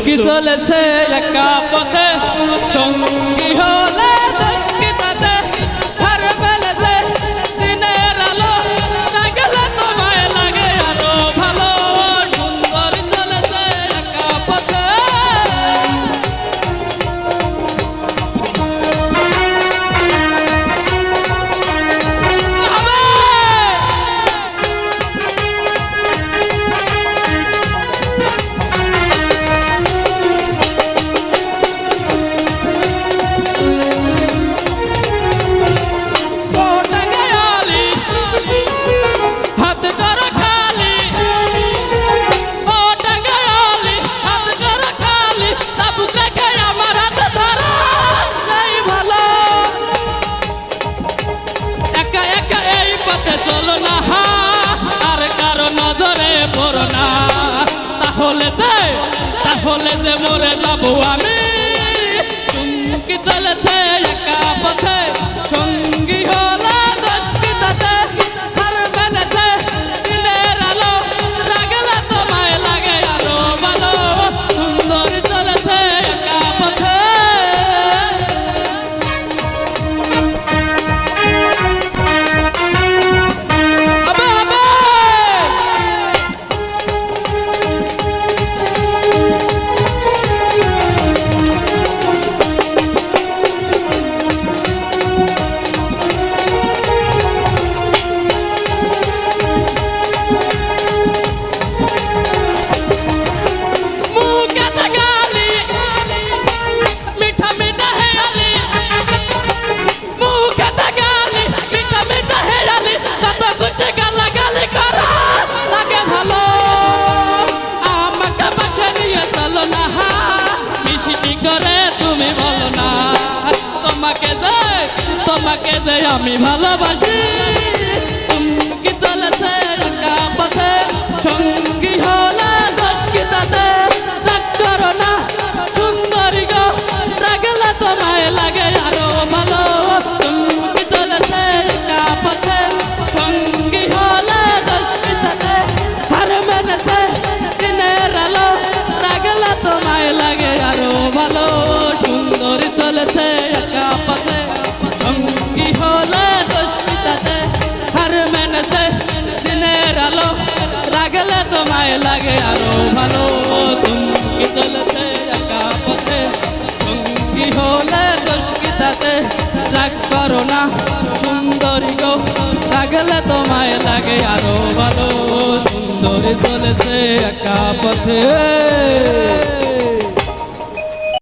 চুমকি চলেছে একা পথে সঙ্গী হলে দোষ কি তাতে হার মেলেছে দিনের আলো না গেলে তোমায় লাগে আরো ভালো সুন্দর চলেছে একা পথে চলো না আর কারো নজরে পড়ো না তাহলে যে মরে যাবো আমি চুমকি চলেছে একা পথে সঙ্গী হলে দোষ কি তাতে হার মেলেছে দিনের আলো লাগলে তোমায় লাগে আরো ভালো সুন্দর চলেছে একা পথে তোমাকে যে আমি ভালোবাসি চুমকি চলেছে একা পথে সঙ্গী হলে দোষ কি তাতে রাগ করো না সুন্দরী গো রাগলে তোমায় লাগে আরো ভালো চুমকি চলেছে একা পথে সঙ্গী হলে দোষ কি তাতে হার মেলেছে দিনের আলো রাগলে তোমায় লাগে আরো ভালো সুন্দরী চলেছে একা পথে সঙ্গী হলে দোষ কি তাতে হার মেনেছে দিনের আলো রাগলে তোমায় লাগে আরো ভালো চুমকি চলেছে একা পথে সঙ্গী হলে দোষ কি তাতে রাগ করো না সুন্দরী গো রাগলে তোমায় লাগে আরো ভালো সুন্দরী চলেছে একা পথে।